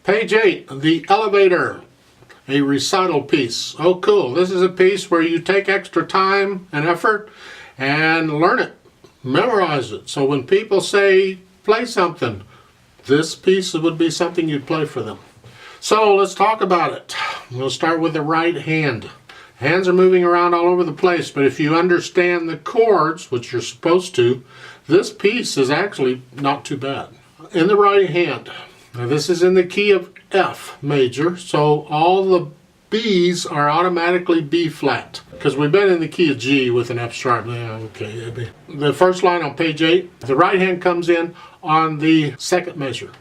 Page 8, the elevator, a recital piece. Oh cool, this is a piece where you take extra time and effort and learn it, memorize it. So when people say play something, this piece would be something you'd play for them. So let's talk about it. We'll start with the right hand. Hands are moving around all over the place, but if you understand the chords, which you're supposed to, this piece is actually not too bad. In the right hand, now this is in the key of F major, so all the B's are automatically B flat, because we've been in the key of G with an F sharp. Yeah, okay. The first line on page 8, the right hand comes in on the second measure.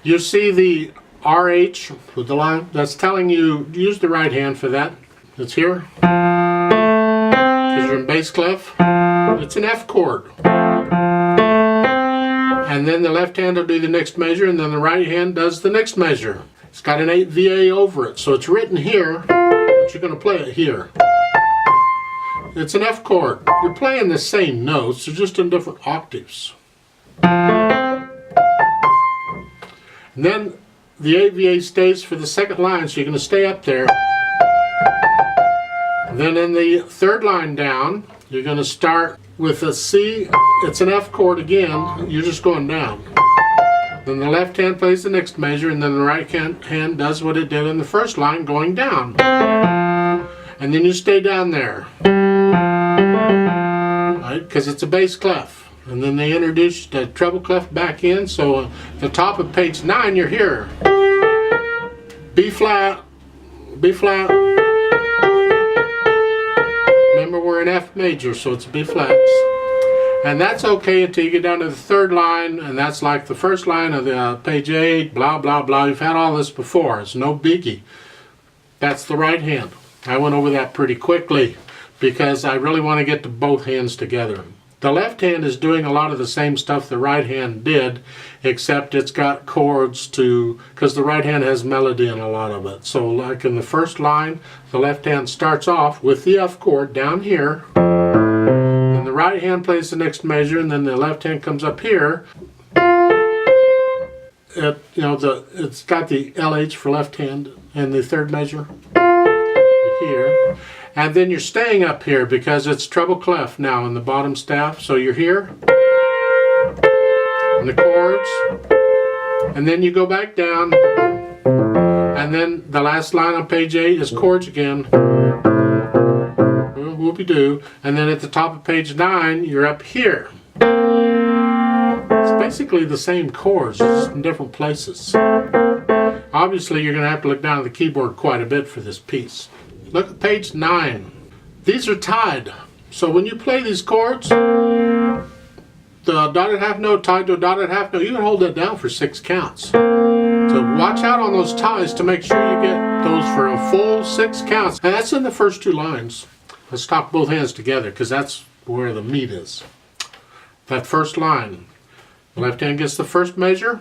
You see the RH with the line, that's telling you use the right hand for that. It's here, because you're in bass clef. It's an F chord. And then the left hand will do the next measure, and then the right hand does the next measure. It's got an 8 VA over it, so it's written here, but you're going to play it here. It's an F chord. You're playing the same notes, they're just in different octaves. And then the 8 VA stays for the second line, so you're going to stay up there. Then in the third line down, you're going to start with a C. It's an F chord again. You're just going down. Then the left hand plays the next measure, and then the right hand does what it did in the first line, going down. And then you stay down there, right? Because it's a bass clef. And then they introduce the treble clef back in. So at the top of page 9, you're here. B flat, B flat. Remember, we're in F major, so it's B flats. And that's okay until you get down to the third line, and that's like the first line of the page 8, blah, blah, blah. You've had all this before. It's no biggie. That's the right hand. I went over that pretty quickly because I really want to get to both hands together. The left hand is doing a lot of the same stuff the right hand did, except it's got chords to, because the right hand has melody in a lot of it. So like in the first line, the left hand starts off with the F chord down here, and the right hand plays the next measure, and then the left hand comes up here. It's got the LH for left hand and the third measure here. And then you're staying up here because it's treble clef now in the bottom staff. So you're here, and the chords, and then you go back down, and then the last line on page 8 is chords again. Whoopie-doo. And then at the top of page 9, you're up here. It's basically the same chords, just in different places. Obviously, you're going to have to look down at the keyboard quite a bit for this piece. Look at page 9. These are tied. So when you play these chords, the dotted half note tied to a dotted half note, you can hold that down for 6 counts. So watch out on those ties to make sure you get those for a full 6 counts. And that's in the first 2 lines. Let's talk both hands together because that's where the meat is. That first line. The left hand gets the first measure,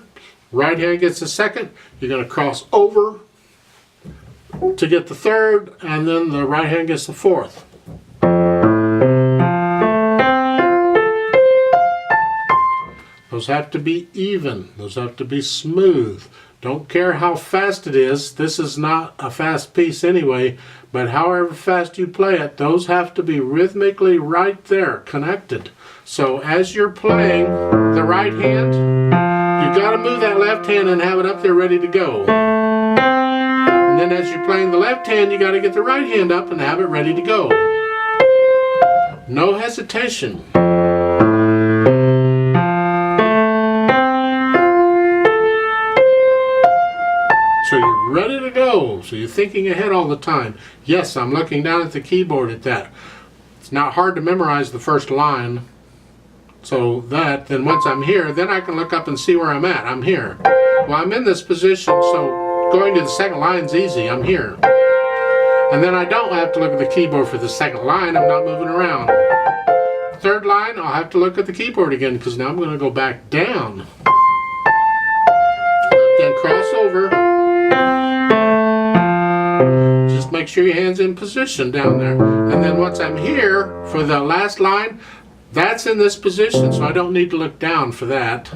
right hand gets the second. You're going to cross over to get the third, and then the right hand gets the fourth. Those have to be even. Those have to be smooth. Don't care how fast it is. This is not a fast piece anyway, but however fast you play it, those have to be rhythmically right there, connected. So as you're playing the right hand, you've got to move that left hand and have it up there ready to go. And then as you're playing the left hand, you got to get the right hand up and have it ready to go. No hesitation. So you're ready to go. So you're thinking ahead all the time. Yes, I'm looking down at the keyboard at that. It's not hard to memorize the first line. So then once I'm here, then I can look up and see where I'm at. I'm here. Well, I'm in this position, so going to the second line's easy. I'm here. And then I don't have to look at the keyboard for the second line. I'm not moving around. Third line, I'll have to look at the keyboard again because now I'm going to go back down. Left hand cross over. Just make sure your hand's in position down there. And then once I'm here for the last line, that's in this position, so I don't need to look down for that.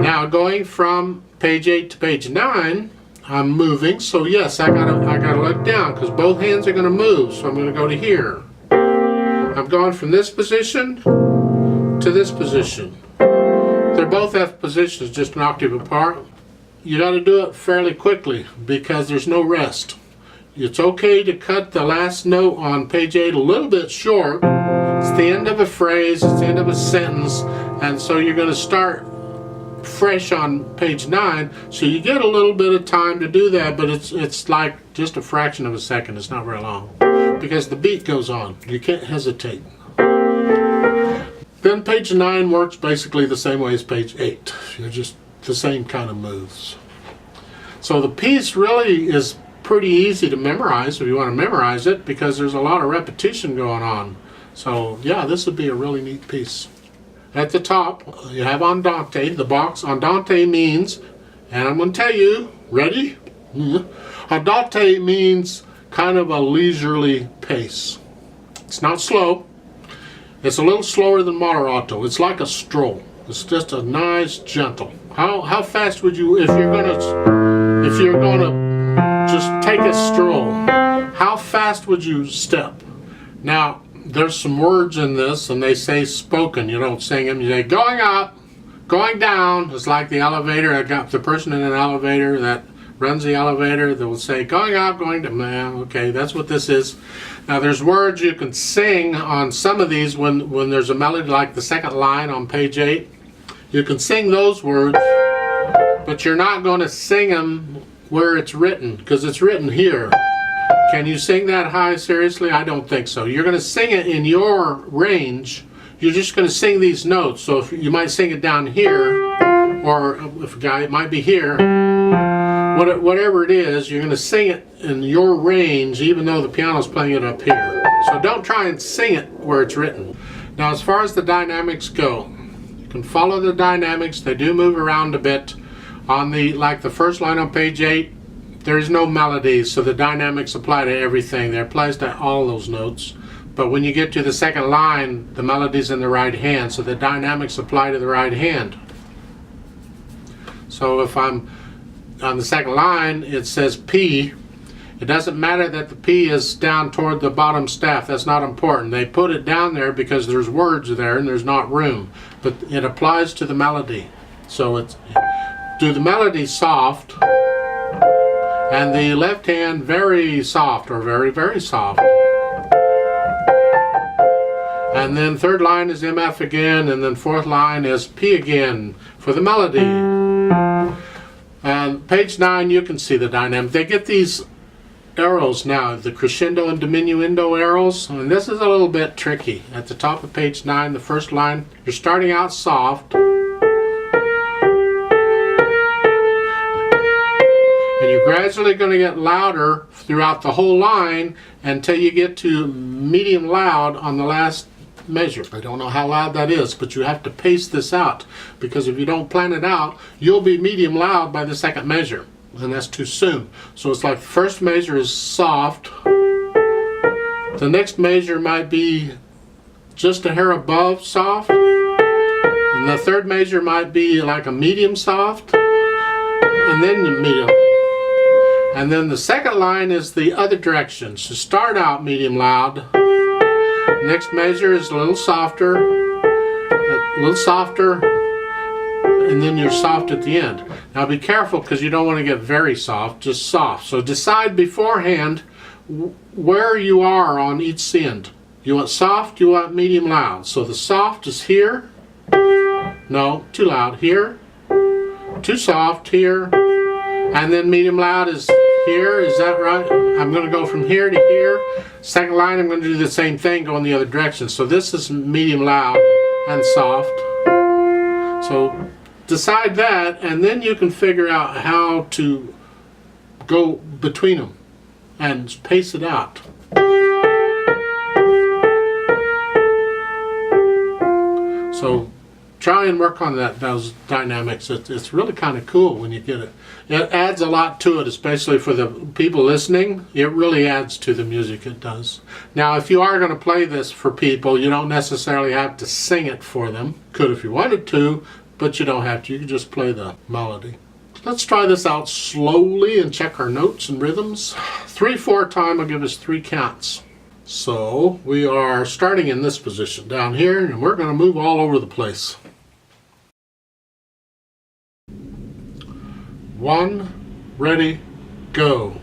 Now going from page 8 to page 9, I'm moving, so yes, I gotta look down because both hands are gonna move, so I'm gonna go to here. I'm going from this position to this position. They're both F positions, just an octave apart. You gotta do it fairly quickly because there's no rest. It's okay to cut the last note on page 8 a little bit short. It's the end of a phrase, it's the end of a sentence, and so you're going to start fresh on page 9, so you get a little bit of time to do that, but it's like just a fraction of a second. It's not very long because the beat goes on. You can't hesitate. Then page 9 works basically the same way as page 8. You're just the same kind of moves. So the piece really is pretty easy to memorize if you want to memorize it because there's a lot of repetition going on. So yeah, this would be a really neat piece. At the top you have andante. The box andante means, and I'm going to tell you, ready? Andante means kind of a leisurely pace. It's not slow. It's a little slower than moderato. It's like a stroll. It's just a nice gentle. How fast would you, if you're gonna just take a stroll, how fast would you step? Now, there's some words in this, and they say spoken. You don't sing them. You say going up, going down. It's like the elevator. I got the person in an elevator that runs the elevator that will say going up, going down. Okay, that's what this is. Now, there's words you can sing on some of these when there's a melody, like the second line on page 8. You can sing those words, but you're not going to sing them where it's written, because it's written here. Can you sing that high? Seriously? I don't think so. You're going to sing it in your range. You're just going to sing these notes. So if you might sing it down here, or if a guy, it might be here. Whatever it is, you're going to sing it in your range, even though the piano's playing it up here. So don't try and sing it where it's written. Now, as far as the dynamics go, you can follow the dynamics. They do move around a bit. On like the first line on page 8, there's no melodies, so the dynamics apply to everything. They applies to all those notes. But when you get to the second line, the melody's in the right hand, so the dynamics apply to the right hand. So if I'm on the second line, it says P. It doesn't matter that the P is down toward the bottom staff. That's not important. They put it down there because there's words there and there's not room. But it applies to the melody. So it's do the melody soft, and the left hand very soft or very, very soft. And then third line is MF again, and then fourth line is P again for the melody. And page 9, you can see the dynamic. They get these arrows now, the crescendo and diminuendo arrows, and this is a little bit tricky. At the top of page 9, the first line, you're starting out soft, and you're gradually going to get louder throughout the whole line until you get to medium loud on the last measure. I don't know how loud that is, but you have to pace this out, because if you don't plan it out, you'll be medium loud by the second measure, and that's too soon. So it's like the first measure is soft, the next measure might be just a hair above soft, and the third measure might be like a medium soft, and then the medium. And then the second line is the other direction. So start out medium loud. Next measure is a little softer, and then you're soft at the end. Now be careful, because you don't want to get very soft, just soft. So decide beforehand where you are on each end. You want soft, you want medium loud. So the soft is here. No, too loud here. Too soft here. And then medium loud is here. Is that right? I'm going to go from here to here. Second line, I'm going to do the same thing, go in the other direction. So this is medium loud and soft. So decide that, and then you can figure out how to go between them and pace it out. So try and work on those dynamics. It's really kind of cool when you get it. It adds a lot to it, especially for the people listening. It really adds to the music, it does. Now, if you are going to play this for people, you don't necessarily have to sing it for them. Could if you wanted to, but you don't have to. You can just play the melody. Let's try this out slowly and check our notes and rhythms. 3/4 time will give us 3 counts. So we are starting in this position down here, and we're going to move all over the place. 1, ready, go.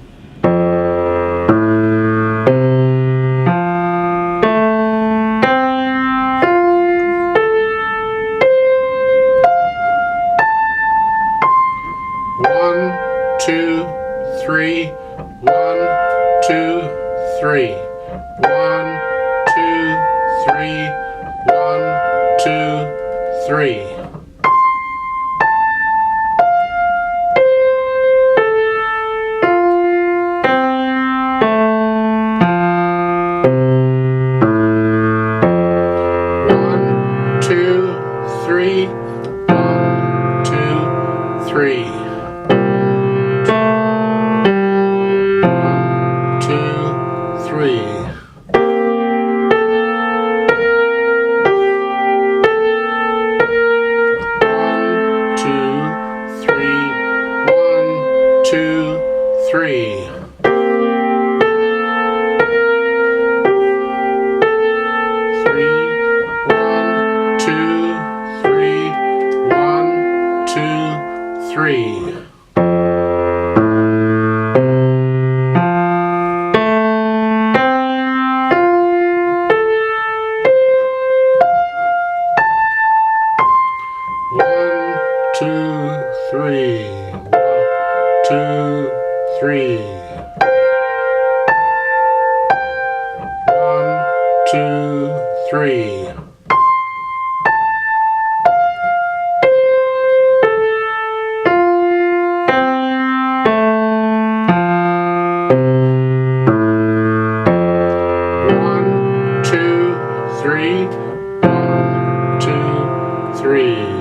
1, 2, 3. 1, 2, 3. 1, 2, 3. 1, 2, 3. 1, 2, 3. 1, 2, 3. 1, 2, 3. 3. 1, 2, 3. 1, 2, 3. 1, 2, 3. 1, 2, 3. 1, 2, 3. 1, 2, 3. 1, 2, 3.